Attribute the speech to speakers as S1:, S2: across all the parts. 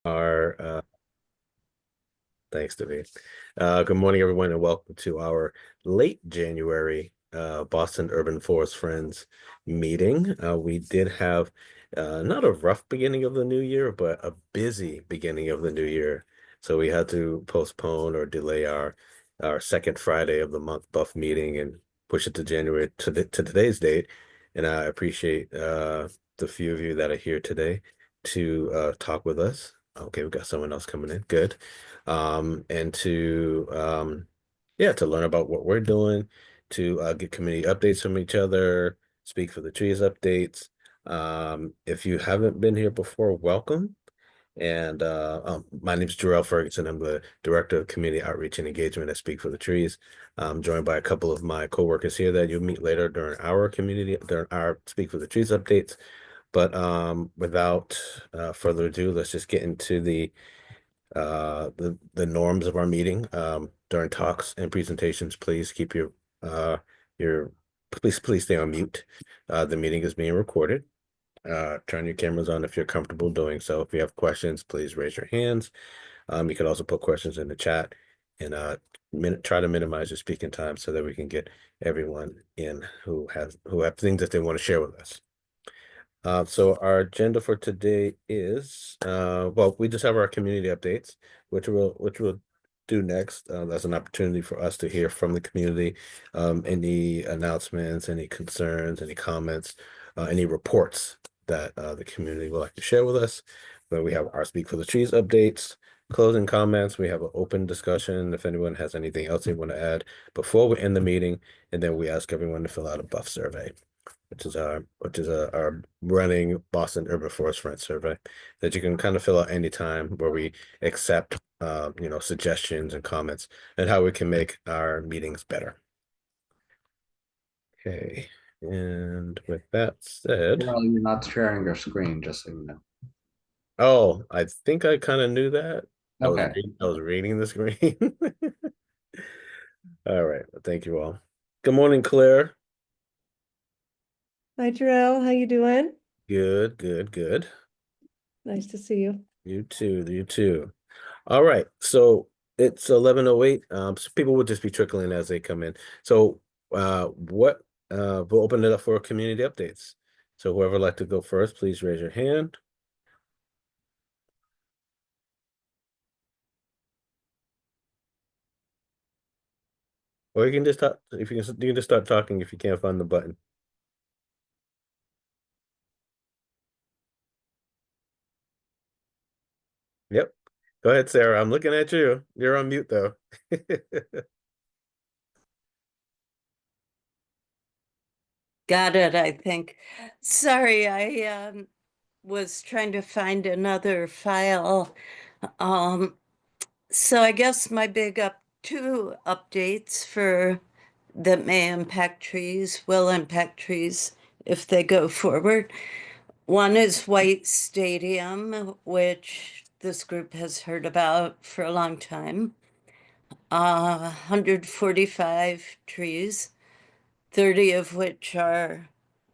S1: Our thanks, David. Good morning, everyone, and welcome to our late January Boston Urban Forest Friends meeting. We did have not a rough beginning of the new year, but a busy beginning of the new year. So we had to postpone or delay our second Friday of the month Buff meeting and push it to January to today's date. And I appreciate the few of you that are here today to talk with us. Okay, we got someone else coming in. Good. And to yeah, to learn about what we're doing, to get community updates from each other, speak for the trees updates. If you haven't been here before, welcome. And my name is Jarrell Ferguson. I'm the Director of Community Outreach and Engagement at Speak for the Trees. I'm joined by a couple of my coworkers here that you'll meet later during our Speak for the Trees updates. But without further ado, let's just get into the norms of our meeting. During talks and presentations, please keep your please stay on mute. The meeting is being recorded. Turn your cameras on if you're comfortable doing so. If you have questions, please raise your hands. You can also put questions in the chat and try to minimize your speaking time so that we can get everyone in who have things that they want to share with us. So our agenda for today is, well, we just have our community updates, which we'll do next. That's an opportunity for us to hear from the community, any announcements, any concerns, any comments, any reports that the community would like to share with us. Then we have our Speak for the Trees updates, closing comments. We have an open discussion if anyone has anything else they want to add before we end the meeting, and then we ask everyone to fill out a buff survey, which is our running Boston Urban Forest Friends survey that you can kind of fill out anytime, where we accept suggestions and comments and how we can make our meetings better. Okay, and with that said,
S2: Well, you're not sharing your screen, just so you know.
S1: oh, I think I kind of knew that.
S2: Okay.
S1: I was reading the screen. All right, well, thank you all. Good morning, Claire.
S3: Hi, Jarrell. How you doing?
S1: Good, good, good.
S3: Nice to see you.
S1: You too, you too. All right, so it's 11:08. So people will just be trickling as they come in. So we'll open it up for community updates. So whoever would like to go first, please raise your hand. Or you can just talk if you can just start talking if you can't find the button. Yep. Go ahead, Sarah. I'm looking at you. You're on mute though.
S4: Got it, I think. Sorry, I was trying to find another file. Um, so I guess my two updates for that may impact trees, will impact trees if they go forward. One is White Stadium, which this group has heard about for a long time. 145 trees, 30 of which are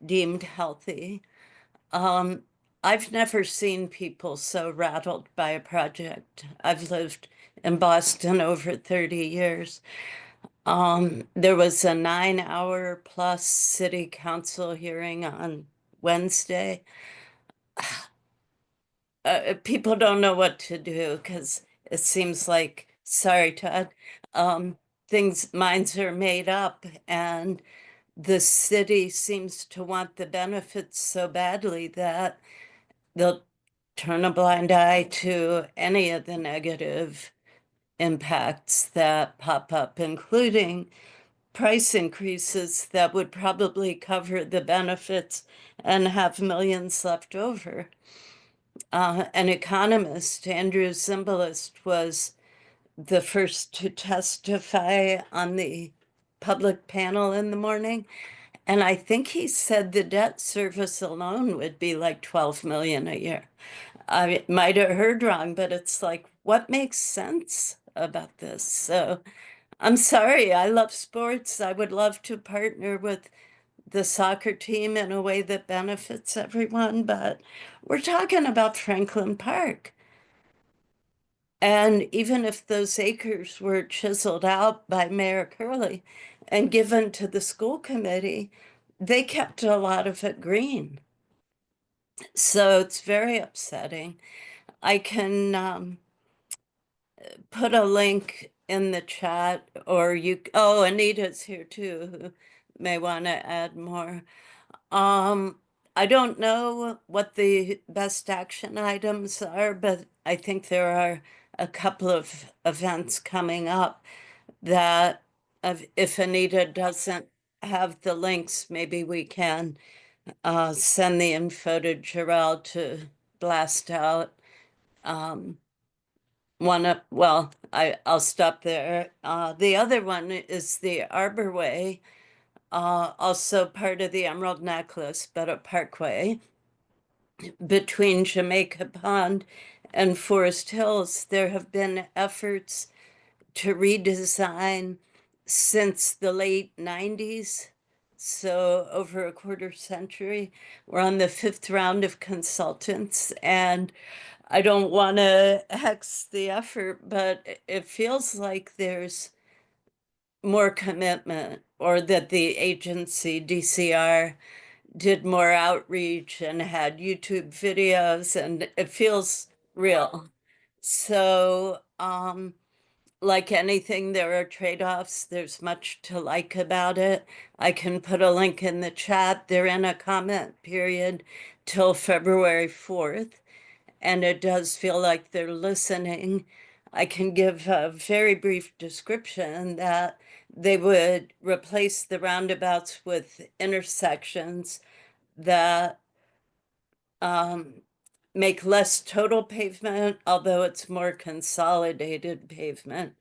S4: deemed healthy. Um, I've never seen people so rattled by a project. I've lived in Boston over 30 years. There was a 9 hour plus city council hearing on Wednesday. People don't know what to do because it seems like, sorry, Todd, um, minds are made up, and the city seems to want the benefits so badly that they'll turn a blind eye to any of the negative impacts that pop up, including price increases that would probably cover the benefits and have millions left over. An economist, Andrew Zimbalist, was the first to testify on the public panel in the morning. And I think he said the debt service alone would be like 12 million a year. I might have heard wrong, but it's like, what makes sense about this? So I'm sorry, I love sports. I would love to partner with the soccer team in a way that benefits everyone, but we're talking about Franklin Park. And even if those acres were chiseled out by Mayor Curley and given to the school committee, they kept a lot of it green. So it's very upsetting. I can put a link in the chat, or oh, Anita's here too, who may want to add more. I don't know what the best action items are, but I think there are a couple of events coming up that if Anita doesn't have the links, maybe we can send the info to Jarrell to blast out. I'll stop there. The other one is the Arbor Way, also part of the Emerald Necklace, but a parkway between Jamaica Pond and Forest Hills. There have been efforts to redesign since the late 90s, so over a quarter century. We're on the 5th round of consultants, and I don't want to hex the effort, but it feels like there's more commitment, or that the agency, DCR, did more outreach and had YouTube videos, and it feels real. So, like anything, there are trade-offs. There's much to like about it. I can put a link in the chat. They're in a comment period till February 4th, and it does feel like they're listening. I can give a very brief description that they would replace the roundabouts with intersections that make less total pavement, although it's more consolidated pavement.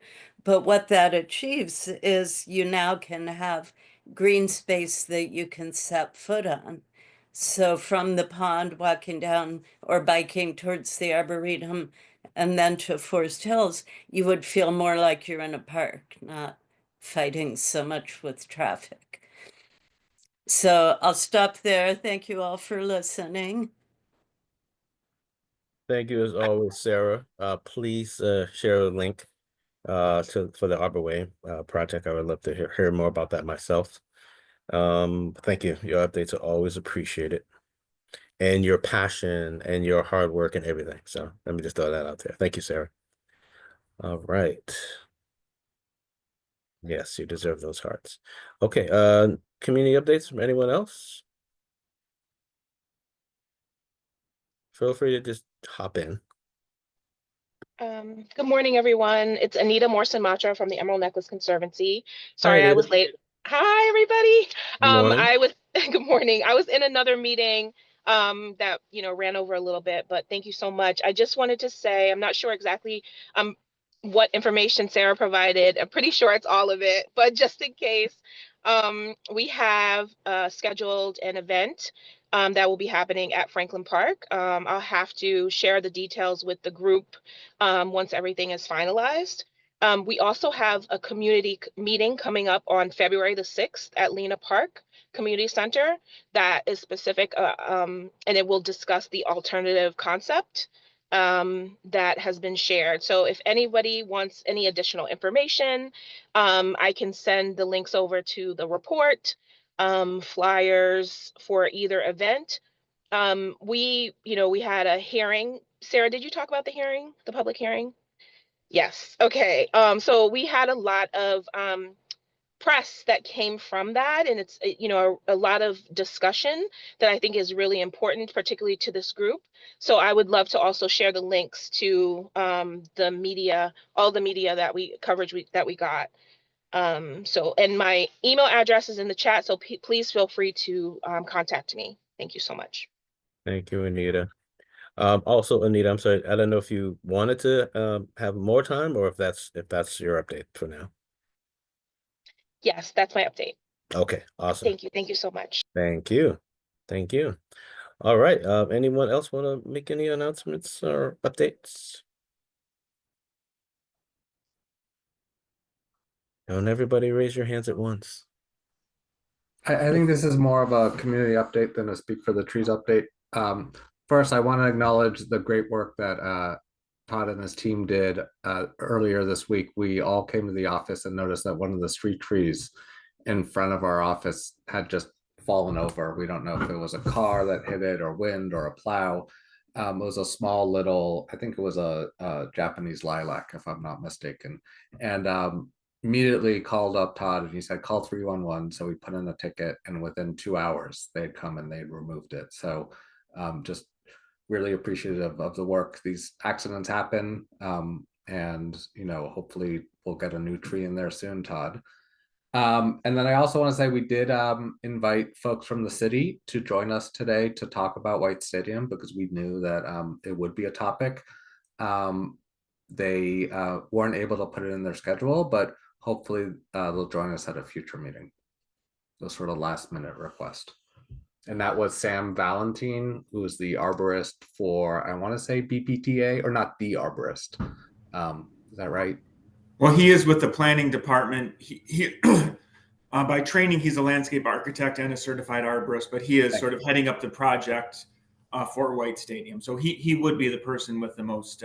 S4: But what that achieves is you now can have green space that you can set foot on. So from the pond, walking down or biking towards the Arboretum and then to Forest Hills, you would feel more like you're in a park, not fighting so much with traffic. So I'll stop there. Thank you all for listening.
S1: Thank you as always, Sarah. Please share a link for the Arbor Way project. I would love to hear more about that myself. Thank you. Your updates are always appreciated, and your passion and your hard work and everything. So let me just throw that out there. Thank you, Sarah. All right. Yes, you deserve those hearts. Okay, community updates from anyone else? Feel free to just hop in.
S5: Good morning, everyone. It's Anita Morrison-Matra from the Emerald Necklace Conservancy. Sorry, I
S1: Anita.
S5: was late. Hi, everybody.
S1: Morning.
S5: Good morning. I was in another meeting that ran over a little bit, but thank you so much. I just wanted to say I'm not sure exactly what information Sarah provided. I'm pretty sure it's all of it, but just in case, we have scheduled an event that will be happening at Franklin Park. I'll have to share the details with the group once everything is finalized. We also have a community meeting coming up on February the 6th at Lena Park Community Center that is specific, and it will discuss the alternative concept that has been shared. So if anybody wants any additional information, I can send the links over to the report, flyers for either event. We had a hearing. Sarah, did you talk about the hearing, the public hearing? Yes. Okay. So we had a lot of press that came from that, and it's a lot of discussion that I think is really important, particularly to this group. So I would love to also share the links to the media, all the media that we got. And my email address is in the chat, so please feel free to contact me. Thank you so much.
S1: Thank you, Anita. Also, Anita, I'm sorry, I don't know if you wanted to have more time or if that's your update for now.
S5: Yes, that's my update.
S1: Okay, awesome.
S5: Thank you. Thank you so much.
S1: Thank you. Thank you. All right. Anyone else want to make any announcements or updates? Don't everybody raise your hands at once.
S2: I think this is more of a community update than a Speak for the Trees update. First, I want to acknowledge the great work that Todd and his team did earlier this week, we all came to the office and noticed that one of the street trees in front of our office had just fallen over. We don't know if it was a car that hit it or wind or a plow. It was a small little, I think it was a Japanese lilac, if I'm not mistaken. And immediately called up Todd and he said, call 311. So we put in a ticket and within 2 hours they'd come and they'd removed it. So just really appreciative of the work. These accidents happen, and hopefully we'll get a new tree in there soon, Todd. And then I also want to say we did invite folks from the city to join us today to talk about White Stadium because we knew that it would be a topic. They weren't able to put it in their schedule, but hopefully they'll join us at a future meeting. The sort of last minute request. And that was Sam Valentine, who is the arborist for, I want to say BPTA, or not the arborist. Is that right?
S6: Well, he is with the planning department. He by training, he's a landscape architect and a certified arborist, but he is sort of heading up the project for White Stadium. So he would be the person with the most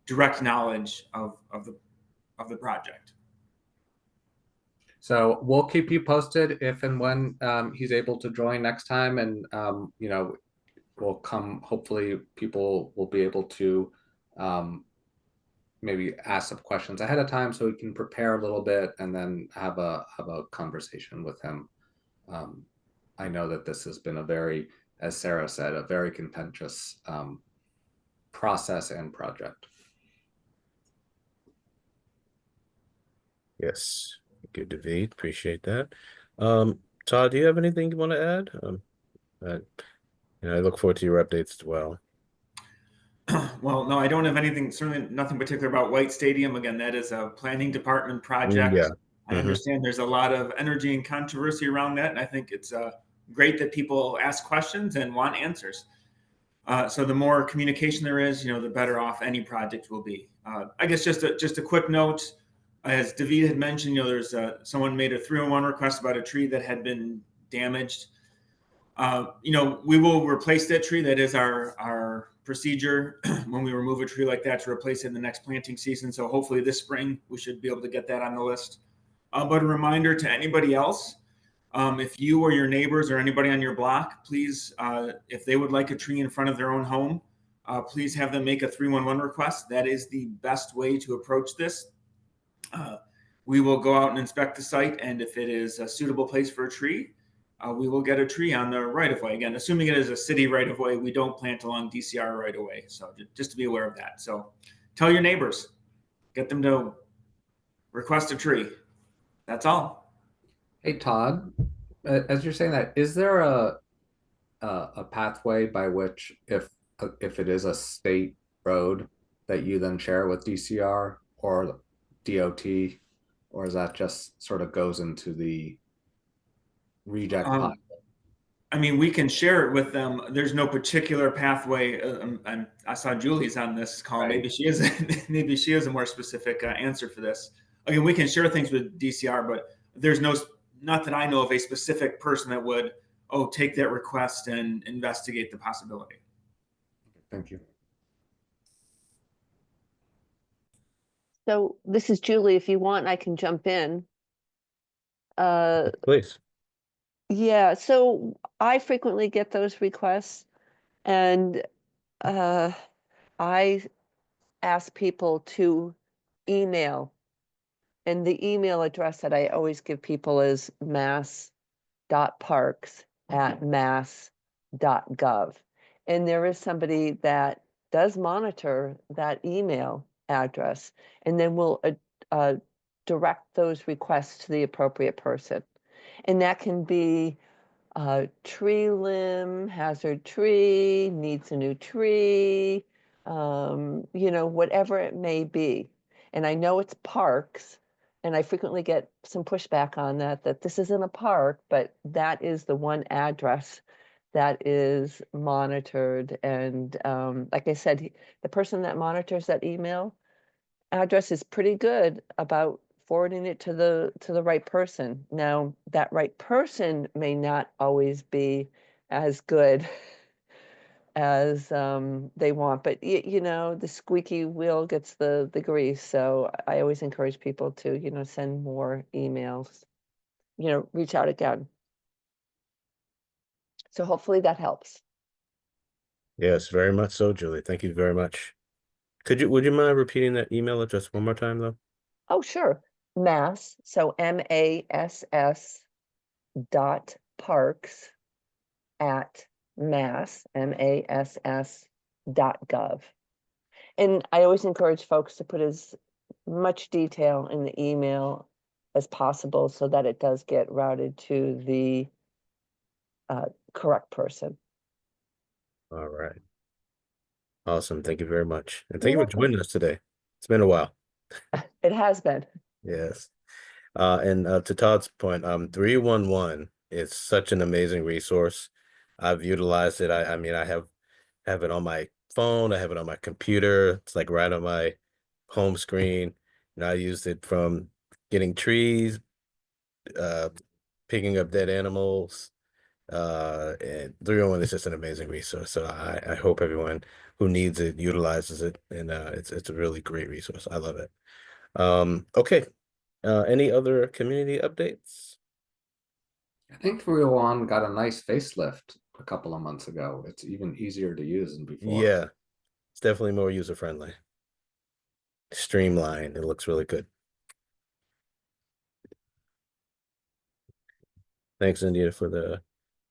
S6: direct knowledge of the project.
S2: So we'll keep you posted if and when he's able to join next time, and we'll come. Hopefully, people will be able to maybe ask some questions ahead of time so we can prepare a little bit and then have a conversation with him. I know that this has been a very, as Sarah said, a very contentious process and project.
S1: Yes. Good, David. Appreciate that. Todd, do you have anything you want to add? I look forward to your updates as well.
S6: Well, no, I don't have anything, certainly nothing particular about White Stadium. Again, that is a planning department project.
S1: Yeah.
S6: I understand there's a lot of energy and controversy around that. And I think it's great that people ask questions and want answers. So the more communication there is, the better off any project will be. I guess just a quick note, as David had mentioned, there's someone made a 311 request about a tree that had been damaged. We will replace that tree. That is our procedure when we remove a tree like that, to replace it in the next planting season. So hopefully this spring we should be able to get that on the list. But a reminder to anybody else, if you or your neighbors or anybody on your block, please, if they would like a tree in front of their own home, please have them make a 311 request. That is the best way to approach this. We will go out and inspect the site, and if it is a suitable place for a tree, we will get a tree on the right of way. Again, assuming it is a city right of way, we don't plant along DCR right of way. So just to be aware of that. So tell your neighbors, get them to request a tree. That's all.
S2: Hey, Todd, as you're saying that, is there a pathway by which, if it is a state road, that you then share with DCR or DOT, or is that just sort of goes into the reject pile?
S6: I mean, we can share it with them. There's no particular pathway. And I saw Julie's on this call. Right. Maybe she has a more specific answer for this. Again, we can share things with DCR, but there's not that I know of a specific person that would, take that request and investigate the possibility.
S2: Thank you.
S3: So this is Julie. If you want, I can jump in.
S1: Please.
S3: Yeah, so I frequently get those requests, and I ask people to email. And the email address that I always give people is mass.parks@mass.gov. And there is somebody that does monitor that email address, and then we'll direct those requests to the appropriate person. And that can be tree limb, hazard tree, needs a new tree, whatever it may be. And I know it's parks, and I frequently get some pushback on that this isn't a park, but that is the one address that is monitored. And like I said, the person that monitors that email address is pretty good about forwarding it to the right person. Now, that right person may not always be as good as they want, but you know, the squeaky wheel gets the grease. So I always encourage people to, you know, send more emails, you know, reach out again. So hopefully that helps.
S1: Yes, very much so, Julie. Thank you very much. Would you mind repeating that email address one more time, though?
S3: Oh, sure. Mass, so MASS .parks at mass.gov. And I always encourage folks to put as much detail in the email as possible so that it does get routed to the correct person.
S1: All right. Awesome. Thank you very much. And
S3: You're
S1: thank you for
S3: welcome.
S1: joining us today. It's been a while.
S3: It has been.
S1: Yes. And to Todd's point, 311 is such an amazing resource. I've utilized it. I mean, I have it on my phone. I have it on my computer. It's like right on my home screen. And I used it from getting trees, picking up dead animals. And 311 is just an amazing resource. So I hope everyone who needs it utilizes it. And it's a really great resource. I love it. Okay. Any other community updates?
S2: I think 301 got a nice facelift a couple of months ago. It's even easier to use than before.
S1: Yeah, it's definitely more user-friendly. Streamlined. It looks really good. Thanks, India, for the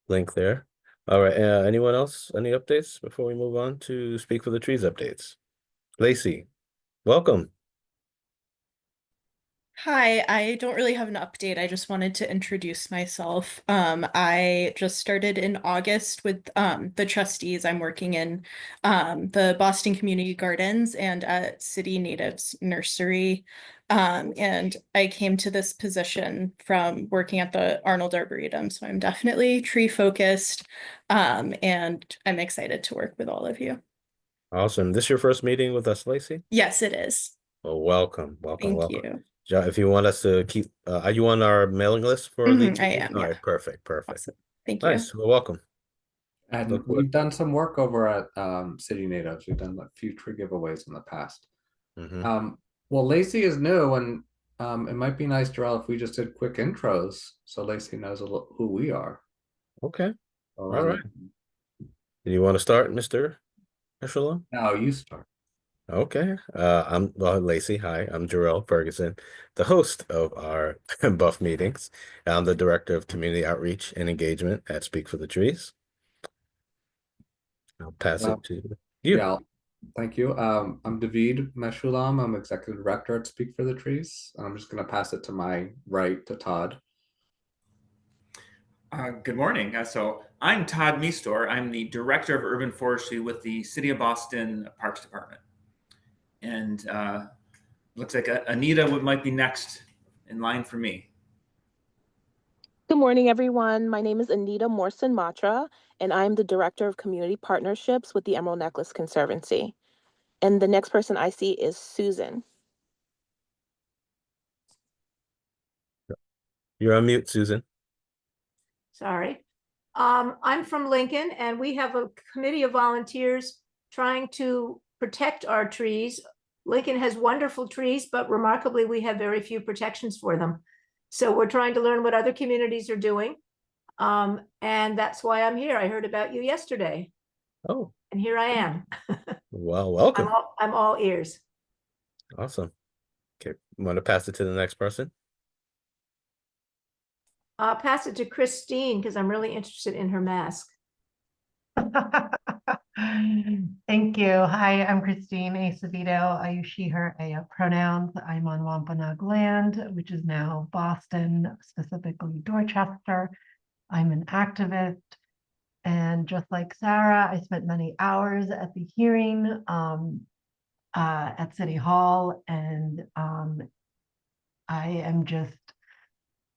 S1: link there. All right. Anyone else? Any updates before we move on to Speak for the Trees updates? Lacey, welcome.
S7: Hi, I don't really have an update. I just wanted to introduce myself. I just started in August with the trustees. I'm working in the Boston Community Gardens and at City Natives Nursery. And I came to this position from working at the Arnold Arboretum, so I'm definitely tree focused. And I'm excited to work with all of you.
S1: Awesome. This your first meeting with us, Lacey?
S7: Yes, it is.
S1: Well, welcome, welcome,
S7: Thank
S1: welcome.
S7: you.
S1: If you want us to keep, are you on our mailing list for the?
S7: I am,
S1: All
S7: yeah.
S1: right, perfect, perfect.
S7: Awesome. Thank you.
S1: Nice. Well, welcome.
S2: And
S1: Look forward-
S2: we've done some work over at City Natives. We've done a few tree giveaways in the past.
S1: Mhm.
S2: Well, Lacey is new, and it might be nice, Jarrell, if we just did quick intros so Lacey knows who we are.
S1: Okay.
S2: All
S1: right. Do you want to start, Mr. Echelon?
S2: No, you start.
S1: Okay. I'm Lacey. Hi, I'm Jarrell Ferguson, the host of our Buff meetings. I'm the director of community outreach and engagement at Speak for the Trees. I'll pass it to you.
S2: Yeah, thank you. I'm David Meshulam. I'm executive director at Speak for the Trees. I'm just going to pass it to my right to Todd.
S6: Good morning. So I'm Todd Meestor. I'm the Director of Urban Forestry with the City of Boston Parks Department. And looks like Anita might be next in line for me.
S8: Good morning, everyone. My name is Anita Morrison Matra, and I'm the Director of Community Partnerships with the Emerald Necklace Conservancy. And the next person I see is Susan.
S1: You're on mute, Susan.
S9: Sorry. I'm from Lincoln, and we have a committee of volunteers trying to protect our trees. Lincoln has wonderful trees, but remarkably, we have very few protections for them. So we're trying to learn what other communities are doing. And that's why I'm here. I heard about you yesterday.
S1: Oh.
S9: And here I am.
S1: Well, welcome.
S9: I'm all ears.
S1: Awesome. Okay, want to pass it to the next person?
S9: I'll pass it to Christine because I'm really interested in her mask.
S10: Thank you. Hi, I'm Christine Acevedo. I use she, her, pronouns. I'm on Wampanoag land, which is now Boston, specifically Dorchester. I'm an activist. And just like Sarah, I spent many hours at the hearing at City Hall. And I am just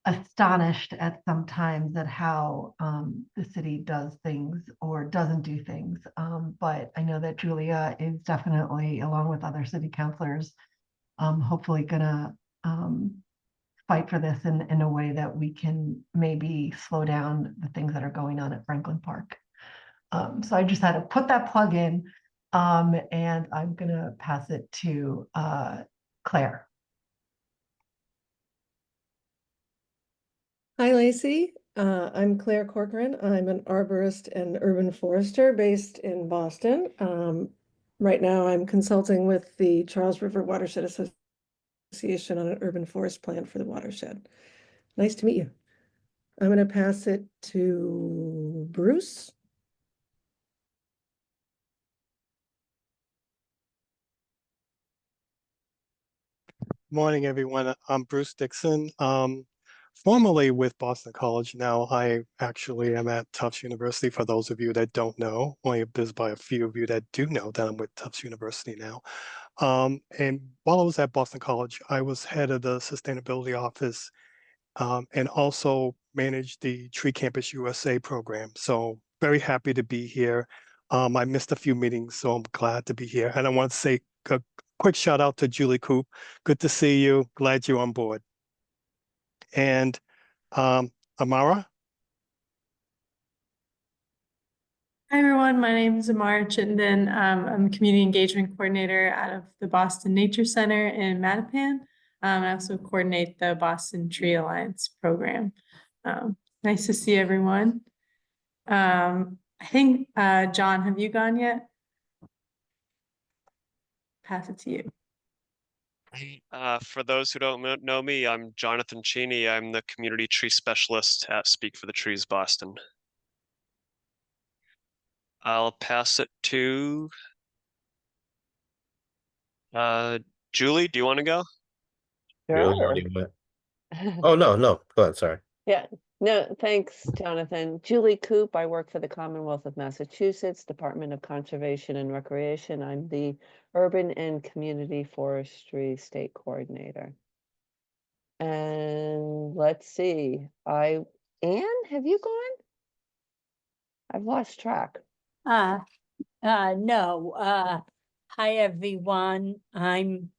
S10: astonished at sometimes at how the city does things or doesn't do things. But I know that Julia is definitely, along with other city councilors, hopefully gonna fight for this in a way that we can maybe slow down the things that are going on at Franklin Park. So I just had to put that plug in, and I'm gonna pass it to Claire.
S11: Hi, Lacey. I'm Claire Corcoran. I'm an arborist and urban forester based in Boston. Right now, I'm consulting with the Charles River Watershed Association on an urban forest plan for the watershed. Nice to meet you. I'm going to pass it to Bruce.
S12: Morning, everyone. I'm Bruce Dixon. Formerly with Boston College. Now I actually am at Tufts University. For those of you that don't know, only there's by a few of you that do know that I'm with Tufts University now. And while I was at Boston College, I was head of the sustainability office, and also managed the Tree Campus USA program. So very happy to be here. I missed a few meetings, so I'm glad to be here. And I want to say a quick shout out to Julie Coop. Good to see you. Glad you're on board. And Amara?
S13: Hi everyone, my name is Amara Chittenden. I'm a community engagement coordinator out of the Boston Nature Center in Mattapan. I also coordinate the Boston Tree Alliance program. Nice to see everyone. I think, John, have you gone yet? Pass it to you.
S14: For those who don't know me, I'm Jonathan Cheney. I'm the community tree specialist at Speak for the Trees Boston. I'll pass it to Julie. Do you want to go?
S1: Julie
S3: Sure.
S1: already went. Oh, no. Go ahead. Sorry.
S3: Yeah, no, thanks, Jonathan. Julie Coop, I work for the Commonwealth of Massachusetts, Department of Conservation and Recreation. I'm the Urban and Community Forestry State Coordinator. And let's see, Anne, have you gone? I've lost track.
S4: No. Hi, everyone. I'm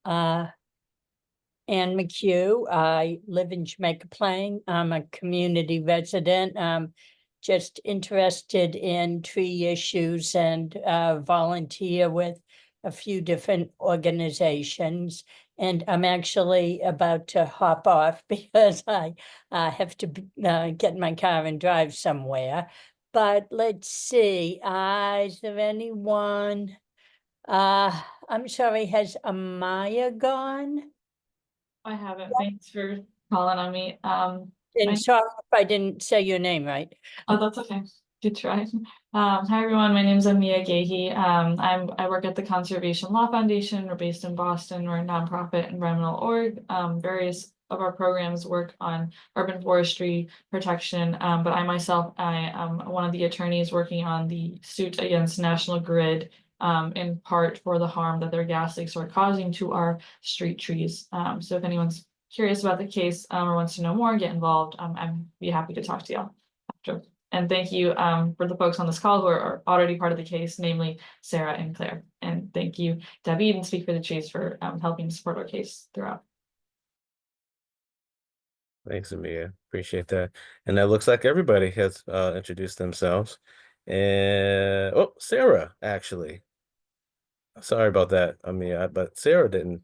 S4: Ann McHugh. I live in Jamaica Plain. I'm a community resident. Just interested in tree issues and volunteer with a few different organizations. And I'm actually about to hop off because I have to get in my car and drive somewhere. But let's see, is there anyone? I'm sorry, has Amaya gone?
S13: I haven't. Thanks for calling on me.
S4: And sorry if I didn't say your name right.
S13: Oh, that's okay. Good try. Hi everyone, my name is Amia Gahey. I work at the Conservation Law Foundation. We're based in Boston. We're a nonprofit environmental org. Various of our programs work on urban forestry protection. But I myself, I am one of the attorneys working on the suit against National Grid, in part for the harm that their gas leaks are causing to our street trees. So if anyone's curious about the case, or wants to know more, get involved, I'd be happy to talk to y'all after. And thank you for the folks on this call who are already part of the case, namely Sarah and Claire. And thank you, David and Speak for the Trees for helping support our case throughout.
S1: Thanks, Amia. Appreciate that. And that looks like everybody has introduced themselves. And oh, Sarah, actually. Sorry about that, Amia, but Sarah didn't.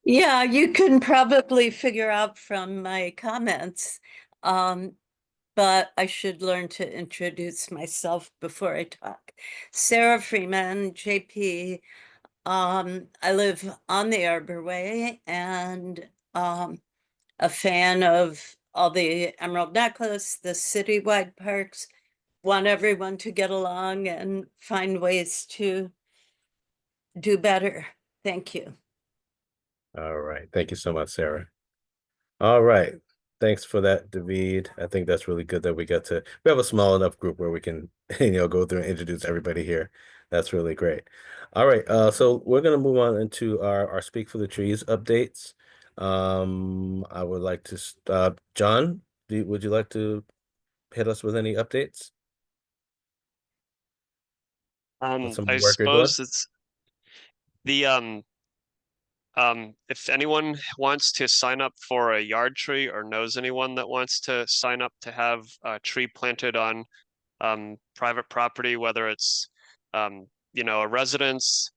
S4: Yeah, you can probably figure out from my comments. But I should learn to introduce myself before I talk. Sarah Freeman, JP. I live on the Arborway and a fan of all the Emerald Necklace, the citywide parks. Want everyone to get along and find ways to do better. Thank you.
S1: All right. Thank you so much, Sarah. All right. Thanks for that, David. I think that's really good that we have a small enough group where we can, go through and introduce everybody here. That's really great. All right. So we're going to move on into our Speak for the Trees updates. I would like to, John, would you like to hit us with any updates?
S14: I suppose it's the if anyone wants to sign up for a yard tree or knows anyone that wants to sign up to have a tree planted on private property, whether it's, you know, a residence,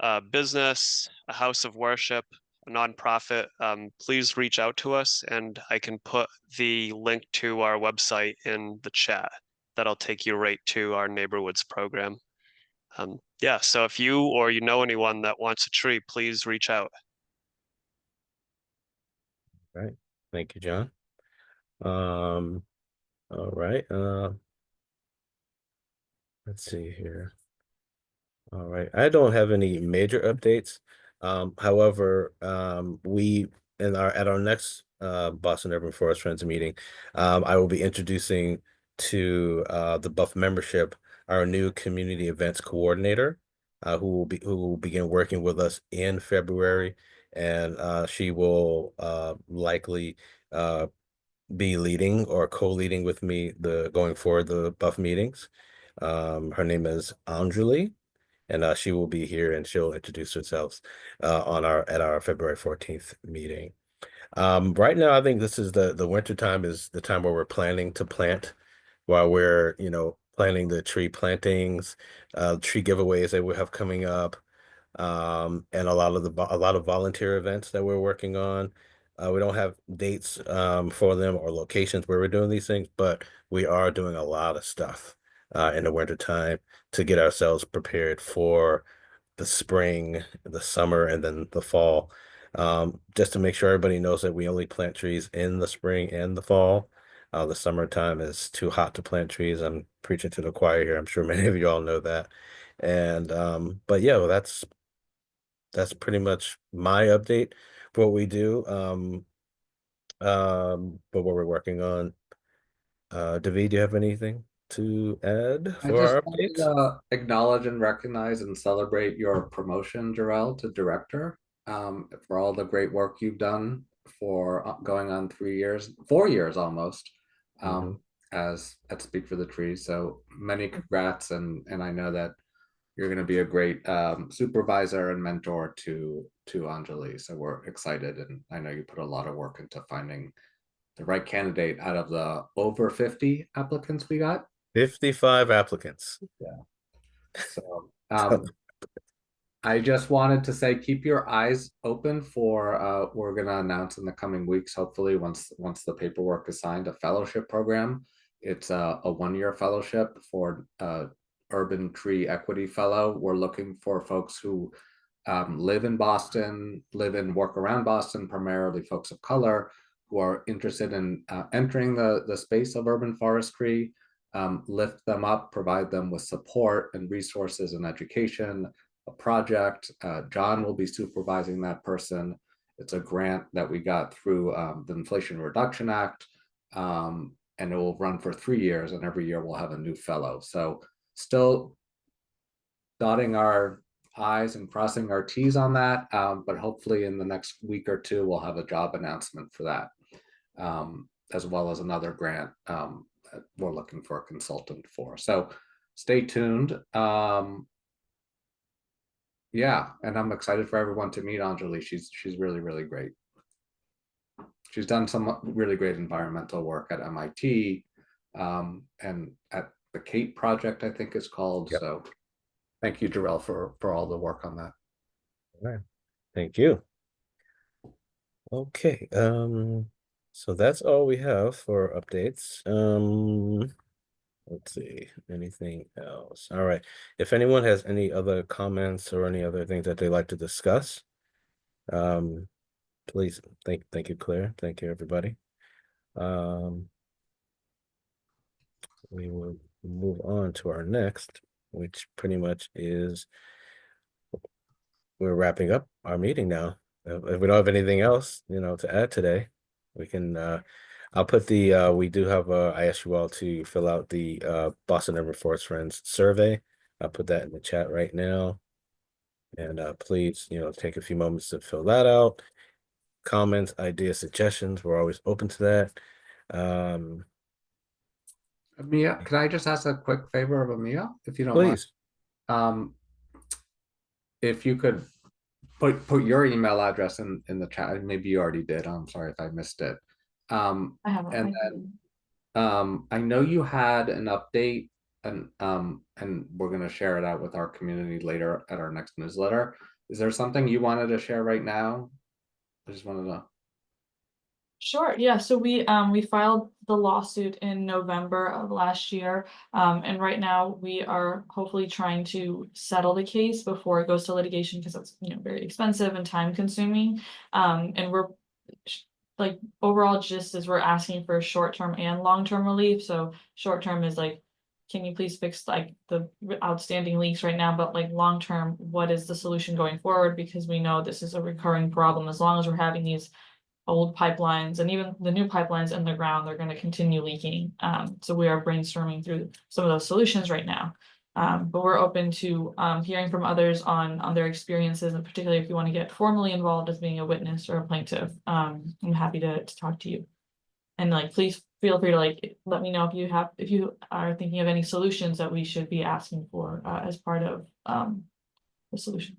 S14: a business, a house of worship, a nonprofit, please reach out to us, and I can put the link to our website in the chat. That'll take you right to our Neighborhoods program. Yeah, so if you or you know anyone that wants a tree, please reach out.
S1: Right. Thank you, John. All right. Let's see here. All right. I don't have any major updates. However, we at our next Boston Urban Forest Friends meeting, I will be introducing to the Buff membership our new community events coordinator, who will begin working with us in February, and she will likely be leading or co-leading with me going forward the Buff meetings. Her name is Anjali, and she will be here and she'll introduce herself at our February 14th meeting. Right now, I think this is the winter time is the time where we're planning to plant, while we're, you know, planning the tree plantings, tree giveaways that we have coming up, and a lot of volunteer events that we're working on. We don't have dates for them or locations where we're doing these things, but we are doing a lot of stuff in the winter time to get ourselves prepared for the spring, the summer, and then the fall. Just to make sure everybody knows that we only plant trees in the spring and the fall. The summertime is too hot to plant trees. I'm preaching to the choir here. I'm sure many of you all know that. And but yeah, well, that's pretty much my update for what we do. But what we're working on. David, do you have anything to add
S2: I
S1: for
S2: just
S1: our
S2: wanted
S1: updates?
S2: to acknowledge and recognize and celebrate your promotion, Jarrell, to director, for all the great work you've done for going on 4 years almost, as at Speak for the Trees. So many congrats, and I know that you're going to be a great supervisor and mentor to Anjali. So we're excited, and I know you put a lot of work into finding the right candidate out of the over 50 applicants we got.
S1: 55 applicants.
S2: Yeah. So I just wanted to say, keep your eyes open for we're going to announce in the coming weeks, hopefully once the paperwork is signed, a fellowship program. It's a 1-year fellowship for Urban Tree Equity Fellow. We're looking for folks who live in Boston, live and work around Boston, primarily folks of color who are interested in entering the space of urban forestry, lift them up, provide them with support and resources and education, a project. John will be supervising that person. It's a grant that we got through the Inflation Reduction Act, and it will run for 3 years, and every year we'll have a new fellow. So still dotting our I's and crossing our T's on that, but hopefully in the next week or two, we'll have a job announcement for that, as well as another grant that we're looking for a consultant for. So stay tuned. Yeah, and I'm excited for everyone to meet Anjali. She's really, really great. She's done some really great environmental work at MIT, and at the Kate Project, I think it's called. Yep. So thank you, Jarrell, for all the work on that.
S1: All right. Thank you. Okay. So that's all we have for updates. Let's see, anything else? All right. If anyone has any other comments or any other things that they'd like to discuss, please. Thank you, Claire. Thank you, everybody. We will move on to our next, which pretty much is we're wrapping up our meeting now. If we don't have anything else, to add today, we can I'll put the we do have I asked you all to fill out the Boston Urban Forest Friends survey. I'll put that in the chat right now. And please, take a few moments to fill that out. Comments, ideas, suggestions, we're always open to that.
S2: Mia, can I just ask a quick favor of Amia, if you don't
S1: please
S2: mind? If you could put your email address in the chat. Maybe you already did. I'm sorry if I missed it.
S13: I haven't.
S2: And then I know you had an update and we're gonna share it out with our community later at our next newsletter. Is there something you wanted to share right now? I just wanted to.
S13: Sure, yeah, so we filed the lawsuit in November of last year. And right now we are hopefully trying to settle the case before it goes to litigation because it's, you know, very expensive and time consuming. And we're like overall gist is we're asking for short-term and long-term relief. So short-term is like, can you please fix like the outstanding leaks right now? But like long-term, what is the solution going forward? Because we know this is a recurring problem. As long as we're having these old pipelines and even the new pipelines in the ground, they're going to continue leaking. So we are brainstorming through some of those solutions right now. But we're open to hearing from others on their experiences, and particularly if you want to get formally involved as being a witness or a plaintiff. I'm happy to talk to you. And like, please feel free to like let me know if you are thinking of any solutions that we should be asking for as part of the solution.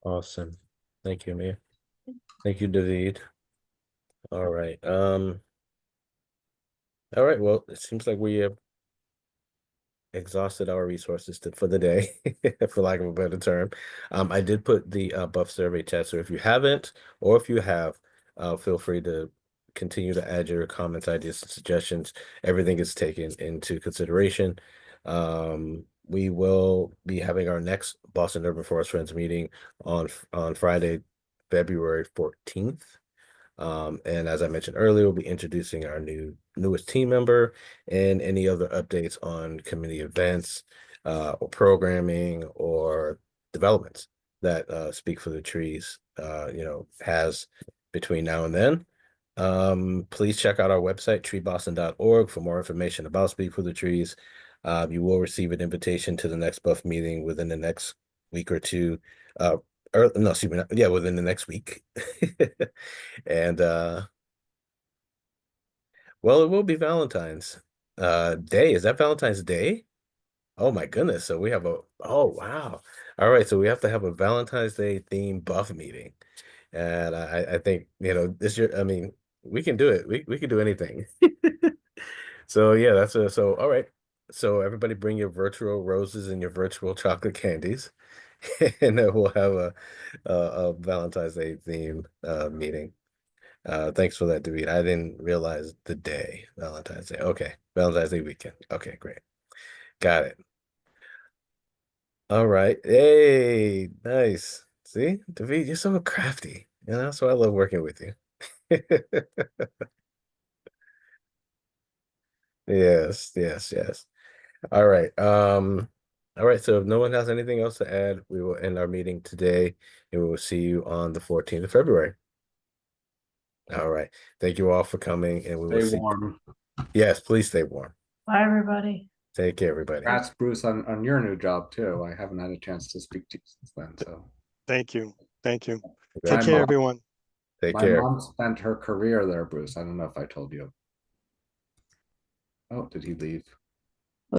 S1: Awesome. Thank you, Mia. Thank you, David. All right. All right. Well, it seems like we have exhausted our resources for the day, for lack of a better term. I did put the buff survey chat, so if you haven't, or if you have, feel free to continue to add your comments, ideas, and suggestions. Everything is taken into consideration. We will be having our next Boston Urban Forest Friends meeting on Friday, February 14th. And as I mentioned earlier, we'll be introducing our newest team member and any other updates on community events, or programming or developments that Speak for the Trees has between now and then. Please check out our website, treeboston.org, for more information about Speak for the Trees. You will receive an invitation to the next buff meeting within the next week or two. No, excuse me, yeah, within the next week. And well, it will be Valentine's Day. Is that Valentine's Day? Oh my goodness. So we have oh wow. All right, so we have to have a Valentine's Day themed buff meeting. And I think, this year, I mean, we can do it. We can do anything. So yeah, so all right. So everybody bring your virtual roses and your virtual chocolate candies. And then we'll have a Valentine's Day theme meeting. Thanks for that, David. I didn't realize the day, Valentine's Day. Okay, Valentine's Day weekend. Okay, great. Got it. All right. Hey, nice. See, David, you're so crafty. So I love working with you. Yes, yes, yes. All right. All right, so if no one has anything else to add, we will end our meeting today, and we will see you on the 14th of February. All right. Thank you all for coming, and we will
S2: Stay
S1: see.
S2: warm.
S1: Yes, please stay warm.
S10: Bye, everybody.
S1: Take care, everybody.
S2: Congrats, Bruce, on your new job too. I haven't had a chance to speak to you since then. So
S12: Thank you. Thank you.
S1: My
S12: Take care, everyone.
S1: Take
S2: my
S1: care.
S2: mom spent her career there, Bruce. I don't know if I told you. Oh, did he leave?